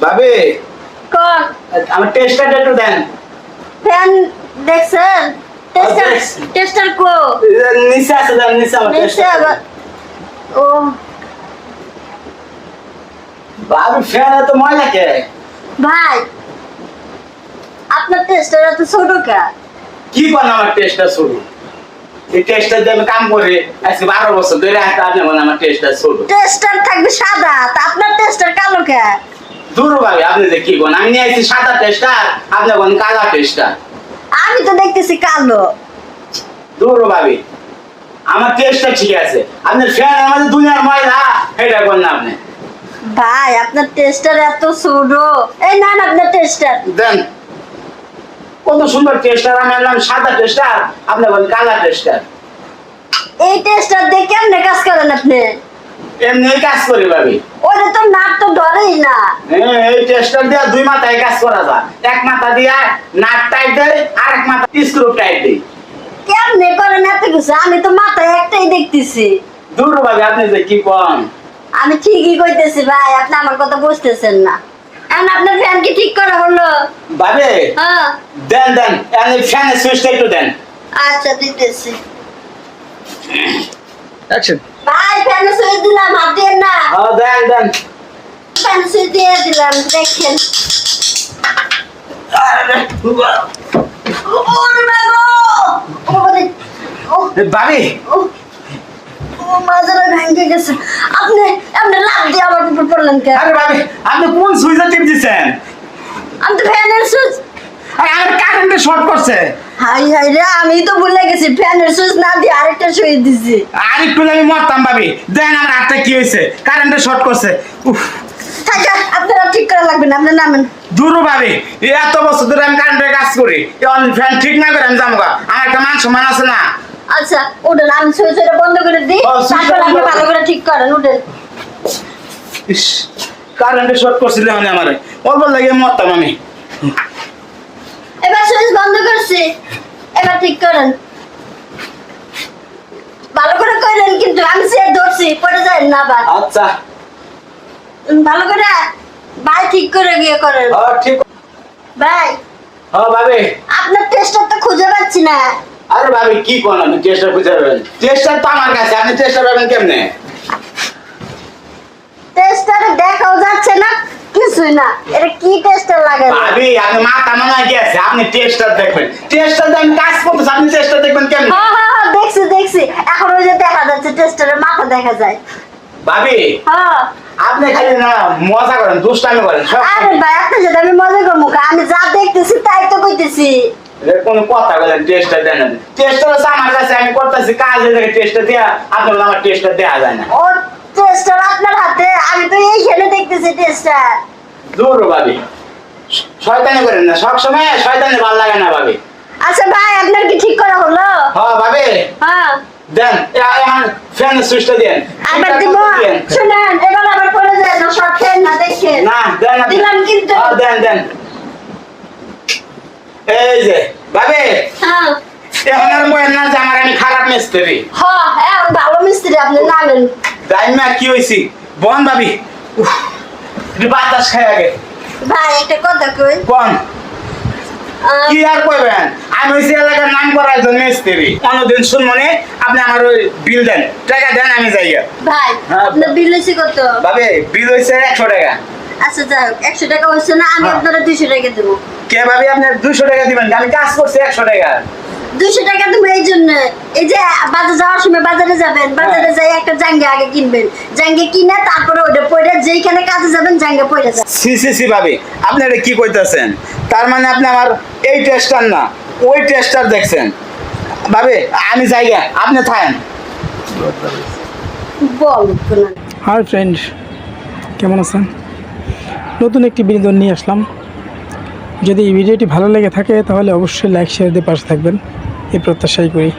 ভাবি কোন আমার টেস্টারটা একটু দেন। ফ্যান দেখছেন? টেস্টার দেখছি। টেস্টার কো নিচে আছে, দেন নিচে আমার নিচে টেস্টার। আবার ও ভাবি ফ্যান এত ময়লা কে? ভাই আপনার টেস্টার এত ছোট কে? কি কোন আমার টেস্টার শুরু? এই টেস্টার দিয়ে আমি কাম করে আজকে 12 বছর ধরে আপনি বলেন আমার টেস্টার শুরু। টেস্টার থাকবে সাদা, তা আপনার টেস্টার কালো কে? দূর ভাবি আপনি যে কি কোন, আমি নিয়ে আসছি সাদা টেস্টার, আপনি বলেন কালা টেস্টার। আমি তো দেখতেছি কালো। দূর ভাবি আমার টেস্টটা ঠিক আছে, আপনার ফ্যান আমাদের দুনিয়ার ময়লা এটা কোন না আপনি। ভাই আপনার টেস্টার এত ছোট। এই না আপনার টেস্টার দেন কত সুন্দর টেস্টার, আমার নাম সাদা টেস্টার, আপনি বলেন কালা টেস্টার। এই টেস্টার দিয়ে কেমনে কাজ করেন আপনি? এমনি কাজ করি ভাবি। ওটা তো নাট তো ধরেই না। এই টেস্টার দিয়ে দুই মাথায় কাজ করা যায়, এক মাথা দিয়ে নাট টাইট দেয় আর এক মাথা স্ক্রু টাইট দেয়। কেমনে করেন এত কিছু? আমি তো মাথায় একটাই দেখতেছি। দূর ভাবি আপনি যে কি কোন। আমি ঠিকই কইতেছি ভাই, আপনি আমার কথা বুঝতেছেন না। এখন আপনার ফ্যান কি ঠিক করা হলো? ভাবি হ্যাঁ দেন দেন এই ফ্যানের সুইচটা একটু দেন। আচ্ছা দিতেছি। অ্যাকশন। ভাই ফ্যান সুইচ দিলাম, হাত দিয়ে না। হ্যাঁ দেন দেন। ফ্যান সুইচ দিয়ে দিলাম, দেখেন। ওরে বাবা! ওরে ও ভাবি ও ও মাঝারে ভেঙে গেছে। আপনি আপনি লাফ দিয়ে আমার উপর পড়লেন কেন? আরে ভাবি আপনি কোন সুইচটা টিপ দিছেন? আমি তো ফ্যানের সুইচ। আরে আমার কারেন্টে শর্ট করছে। হাই হাই রে, আমি তো ভুলে গেছি ফ্যানের সুইচ না দিয়ে আরেকটা সুইচ দিছি। আর একটু আমি মরতাম ভাবি। দেন আমার হাতটা কি হয়েছে, কারেন্টে শর্ট করছে। উফ থাকা, আপনারা ঠিক করা লাগবে না, আপনি নামেন। দূর ভাবি এত বছর ধরে আমি কারেন্টের কাজ করি, ফ্যান ঠিক না করে আমি যাবো গা। আমার একটা মান সম্মান আছে না। আচ্ছা উঠেন, আমি সুইচটা বন্ধ করে দিই, ও, সুইচটা তারপর আপনি বন্ধ ভালো করে ঠিক করেন। উঠেন। ইস কারেন্টে শর্ট করছিল মানে আমার অল্প লাগে মরতাম আমি। এবার সুইচ বন্ধ করছি, এবার ঠিক করেন। ভালো করে করেন কিন্তু, আমি সে ধরছি, পড়ে যায় না আবার। আচ্ছা ভালো করে ভাই ঠিক করে গিয়ে করেন। ঠিক। ভাই হ্যাঁ ভাবি। আপনার টেস্টার তো খুঁজে পাচ্ছি না। আরে ভাবি কি কোন, আপনি টেস্টার খুঁজে পাবেন? টেস্টার তো আমার কাছে, আপনি টেস্টার পাবেন কেমনে? টেস্টারে দেখাও যাচ্ছে না, কিছুই না। এটা কি টেস্টার লাগানো? ভাবি আপনি মাথা মনে গেছে, আপনি টেস্টার দেখবেন। টেস্টার দিয়ে আমি কাজ করতেছি, আপনি টেস্টার দেখবেন কেমনে? হ্যাঁ হ্যাঁ হ্যাঁ, দেখছি দেখছি, এখন ওই যে দেখা যাচ্ছে টেস্টারের মাথা দেখা যায়। ভাবি হ্যাঁ আপনি খালি না মজা করেন, দুষ্টামি করেন সব। আরে ভাই, আপনার সাথে আমি মজা করবো কা? আমি যা দেখতেছি তাই তো কইতেছি। কোন কথা বলেন, টেস্টার দেন না। টেস্টার আছে আমার কাছে, আমি করতেছি কাজ, দেখে টেস্টার দেয়া, আপনি বলেন আমার টেস্টার দেয়া যায় না। ও টেস্টার আপনার হাতে, আমি তো এইখানে দেখতেছি টেস্টার। দূর ভাবি শয়তানি করেন না, সব সময় শয়তানি ভালো লাগে না ভাবি। আচ্ছা ভাই, আপনার কি ঠিক করা হলো? হ্যাঁ ভাবি হ্যাঁ দেন এখন ফ্যানের সুইচটা দেন। আবার দিব। শুনেন, এবার আবার পড়ে যায় না, শর্ট ফ্যান না, দেখেন। না দেন না। দিলাম কিন্তু। হ্যাঁ দেন দেন। এই যে ভাবি হ্যাঁ এখন আর মনে না যে আমার আমি খারাপ মিস্ত্রি। হ্যাঁ এখন ভালো মিস্ত্রি, আপনি নামেন। দাইমা কি হইছি বন ভাবি। উফ, একটু বাতাস খাই আগে। ভাই একটা কথা কই। কোন আহ, কি আর কইবেন, আমি হইছি এলাকার নাম করা একজন মিস্ত্রি। কোনদিন শুনমনে আপনি আমার ওই বিল দেন, টাকা দেন, আমি যাই গা। ভাই হ্যাঁ। আপনার বিল হয়েছে কত? ভাবি বিল হইছে 100 টাকা। আচ্ছা যাক, 100 টাকা হচ্ছে না, আমি হ্যাঁ। আপনারা 200 টাকা দেবো। কে ভাবি আপনি 200 টাকা দিবেন? আমি কাজ করছি 100 টাকা। 200 টাকা দেবো এই জন্য, এই যে বাজার যাওয়ার সময় বাজারে যাবেন, বাজারে যাই একটা জাঙ্গা আগে কিনবেন, জাঙ্গে কিনে তারপরে ওটা পরে যেইখানে কাজে যাবেন জাঙ্গা পরে যাবেন। সি সি সি ভাবি আপনি এটা কি কইতাছেন? তার মানে আপনি আমার এই টেস্টার না ওই টেস্টার দেখছেন। ভাবি আমি যাই গা, আপনি থাকেন। বল না। হাই ফ্রেন্ড, কেমন আছেন? নতুন একটি বিনোদন নিয়ে আসলাম। যদি এই ভিডিওটি ভালো লেগে থাকে তাহলে অবশ্যই লাইক শেয়ার দিয়ে পাশে থাকবেন, এই প্রত্যাশাই করি।